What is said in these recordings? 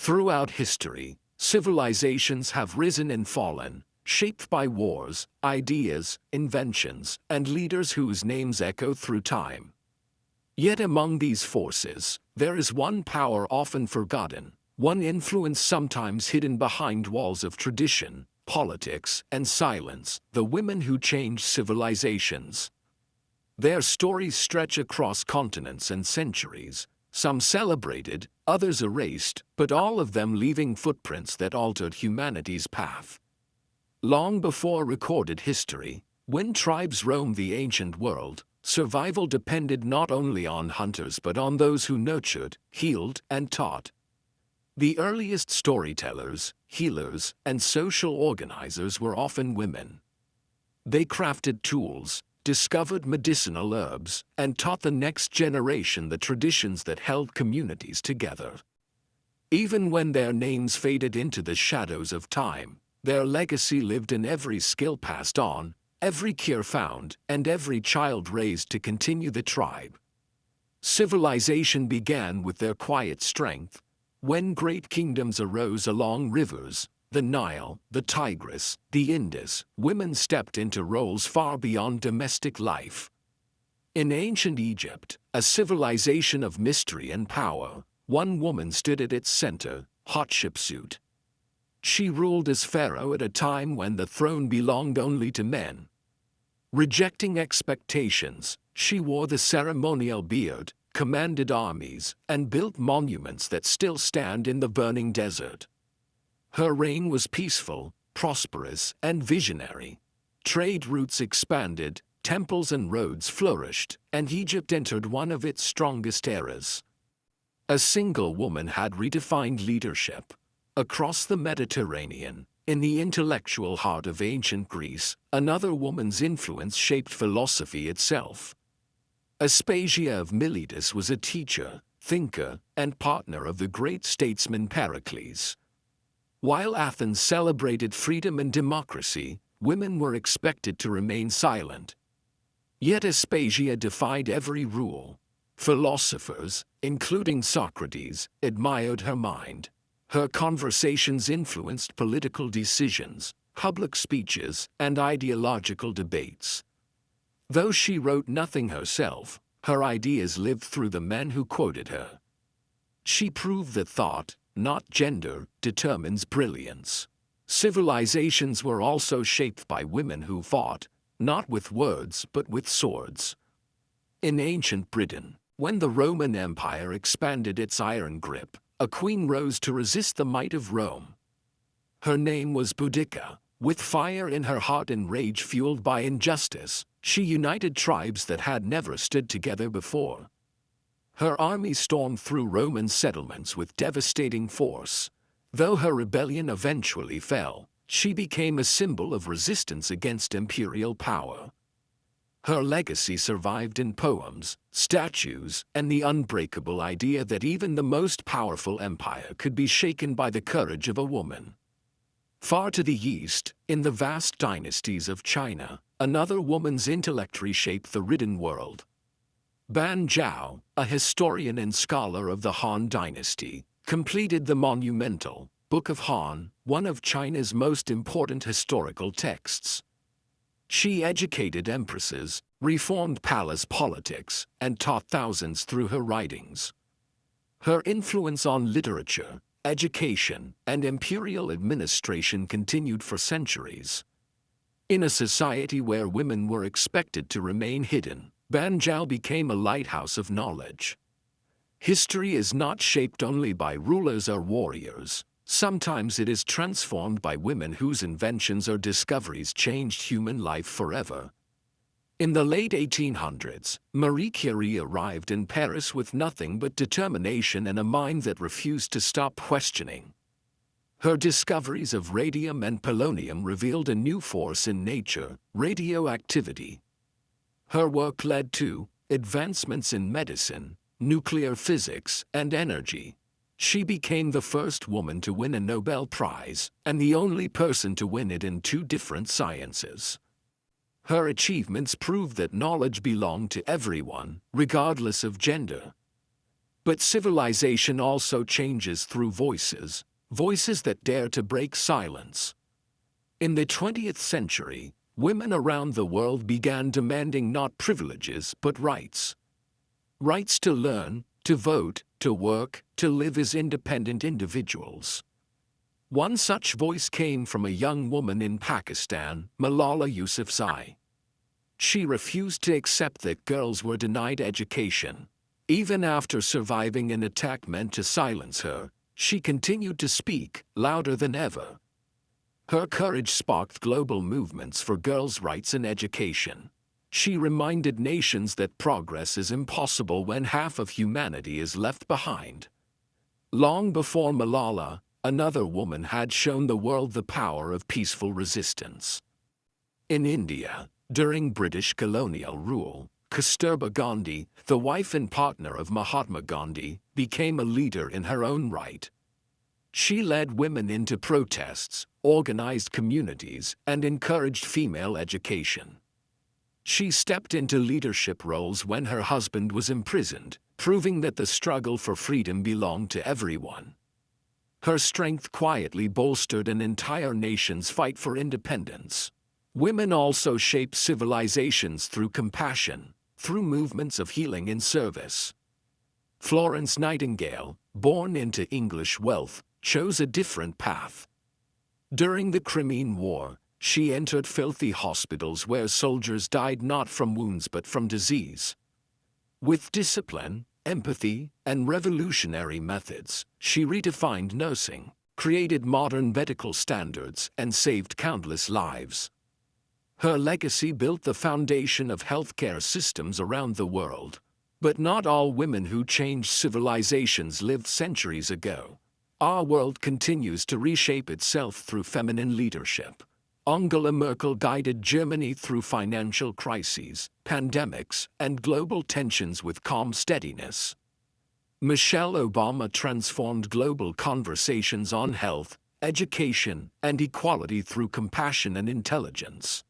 Throughout history, civilizations have risen and fallen, shaped by wars, ideas, inventions, and leaders whose names echo through time. Yet among these forces, there is one power often forgotten, one influence sometimes hidden behind walls of tradition, politics, and silence: the women who changed civilizations. Their stories stretch across continents and centuries, some celebrated, others erased, but all of them leaving footprints that altered humanity's path. Long before recorded history, when tribes roamed the ancient world, survival depended not only on hunters but on those who nurtured, healed, and taught. The earliest storytellers, healers, and social organizers were often women. They crafted tools, discovered medicinal herbs, and taught the next generation the traditions that held communities together. Even when their names faded into the shadows of time, their legacy lived in every skill passed on, every cure found, and every child raised to continue the tribe. Civilization began with their quiet strength. When great kingdoms arose along rivers, the Nile, the Tigris, the Indus, women stepped into roles far beyond domestic life. In ancient Egypt, a civilization of mystery and power, one woman stood at its center, Hatshepsut. She ruled as pharaoh at a time when the throne belonged only to men. Rejecting expectations, she wore the ceremonial beard, commanded armies, and built monuments that still stand in the burning desert. Her reign was peaceful, prosperous, and visionary. Trade routes expanded, temples and roads flourished, and Egypt entered one of its strongest eras. A single woman had redefined leadership. Across the Mediterranean, in the intellectual heart of ancient Greece, another woman's influence shaped philosophy itself. Aspasia of Miletus was a teacher, thinker, and partner of the great statesman Pericles. While Athens celebrated freedom and democracy, women were expected to remain silent. Yet Aspasia defied every rule. Philosophers, including Socrates, admired her mind. Her conversations influenced political decisions, public speeches, and ideological debates. Though she wrote nothing herself, her ideas lived through the men who quoted her. She proved that thought, not gender, determines brilliance. Civilizations were also shaped by women who fought, not with words but with swords. In ancient Britain, when the Roman Empire expanded its iron grip, a queen rose to resist the might of Rome. Her name was Boudica. With fire in her heart and rage fueled by injustice, she united tribes that had never stood together before. Her army stormed through Roman settlements with devastating force. Though her rebellion eventually fell, she became a symbol of resistance against imperial power. Her legacy survived in poems, statues, and the unbreakable idea that even the most powerful empire could be shaken by the courage of a woman. Far to the east, in the vast dynasties of China, another woman's intellect reshaped the written world. Ban Zhao, a historian and scholar of the Han Dynasty, completed the monumental Book of Han, one of China's most important historical texts. She educated empresses, reformed palace politics, and taught thousands through her writings. Her influence on literature, education, and imperial administration continued for centuries. In a society where women were expected to remain hidden, Ban Zhao became a lighthouse of knowledge. History is not shaped only by rulers or warriors. Sometimes it is transformed by women whose inventions or discoveries changed human life forever. In the late 1800s, Marie Curie arrived in Paris with nothing but determination and a mind that refused to stop questioning. Her discoveries of radium and polonium revealed a new force in nature: radioactivity. Her work led to advancements in medicine, nuclear physics, and energy. She became the first woman to win a Nobel Prize, and the only person to win it in 2 different sciences. Her achievements proved that knowledge belonged to everyone, regardless of gender. But civilization also changes through voices, voices that dare to break silence. In the 20th century, women around the world began demanding not privileges but rights. Rights to learn, to vote, to work, to live as independent individuals. One such voice came from a young woman in Pakistan, Malala Yousafzai. She refused to accept that girls were denied education. Even after surviving an attack meant to silence her, she continued to speak, louder than ever. Her courage sparked global movements for girls' rights and education. She reminded nations that progress is impossible when half of humanity is left behind. Long before Malala, another woman had shown the world the power of peaceful resistance. In India, during British colonial rule, Kasturba Gandhi, the wife and partner of Mahatma Gandhi, became a leader in her own right. She led women into protests, organized communities, and encouraged female education. She stepped into leadership roles when her husband was imprisoned, proving that the struggle for freedom belonged to everyone. Her strength quietly bolstered an entire nation's fight for independence. Women also shaped civilizations through compassion, through movements of healing and service. Florence Nightingale, born into English wealth, chose a different path. During the Crimean War, she entered filthy hospitals where soldiers died not from wounds but from disease. With discipline, empathy, and revolutionary methods, she redefined nursing, created modern medical standards, and saved countless lives. Her legacy built the foundation of healthcare systems around the world. But not all women who changed civilizations lived centuries ago. Our world continues to reshape itself through feminine leadership. Angela Merkel guided Germany through financial crises, pandemics, and global tensions with calm steadiness. Michelle Obama transformed global conversations on health, education, and equality through compassion and intelligence.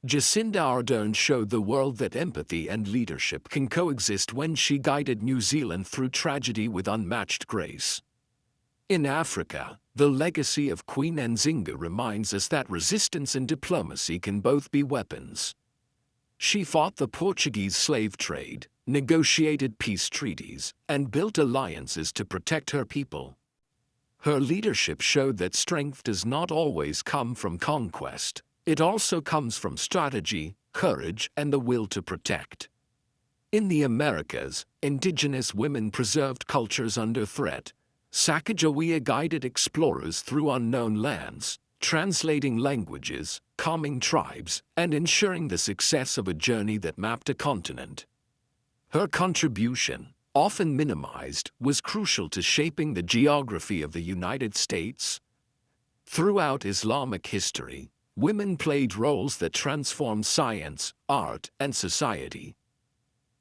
Jacinda Ardern showed the world that empathy and leadership can coexist when she guided New Zealand through tragedy with unmatched grace. In Africa, the legacy of Queen Nzinga reminds us that resistance and diplomacy can both be weapons. She fought the Portuguese slave trade, negotiated peace treaties, and built alliances to protect her people. Her leadership showed that strength does not always come from conquest. It also comes from strategy, courage, and the will to protect. In the Americas, indigenous women preserved cultures under threat. Sacagawea guided explorers through unknown lands, translating languages, calming tribes, and ensuring the success of a journey that mapped a continent. Her contribution, often minimized, was crucial to shaping the geography of the United States. Throughout Islamic history, women played roles that transformed science, art, and society.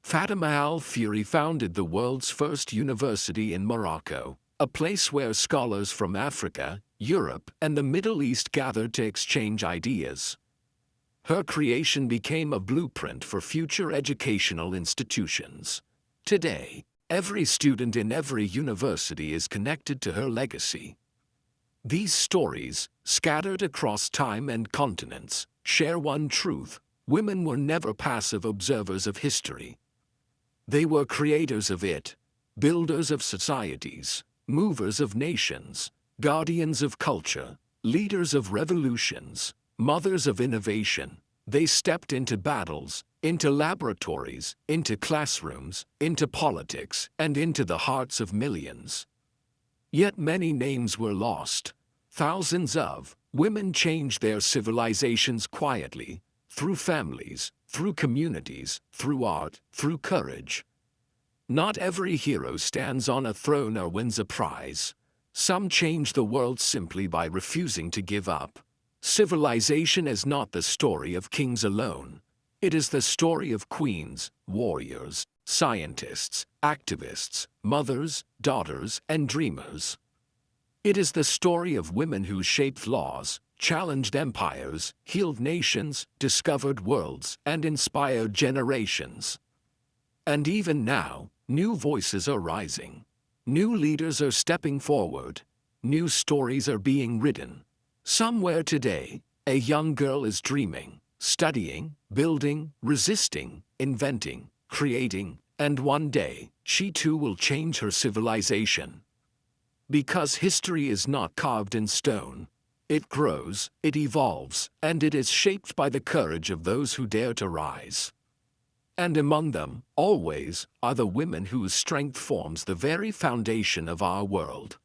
Fatima al-Furi founded the world's first university in Morocco, a place where scholars from Africa, Europe, and the Middle East gathered to exchange ideas. Her creation became a blueprint for future educational institutions. Today, every student in every university is connected to her legacy. These stories, scattered across time and continents, share one truth: women were never passive observers of history. They were creators of it, builders of societies, movers of nations, guardians of culture, leaders of revolutions, mothers of innovation. They stepped into battles, into laboratories, into classrooms, into politics, and into the hearts of millions. Yet many names were lost. Thousands of women changed their civilizations quietly, through families, through communities, through art, through courage. Not every hero stands on a throne or wins a prize. Some change the world simply by refusing to give up. Civilization is not the story of kings alone. It is the story of queens, warriors, scientists, activists, mothers, daughters, and dreamers. It is the story of women who shaped laws, challenged empires, healed nations, discovered worlds, and inspired generations. And even now, New voices are rising. New leaders are stepping forward. New stories are being written. Somewhere today, a young girl is dreaming, studying, building, resisting, inventing, creating, and one day, she too will change her civilization. Because history is not carved in stone. It grows, it evolves, and it is shaped by the courage of those who dare to rise. And among them, always, are the women whose strength forms the very foundation of our world.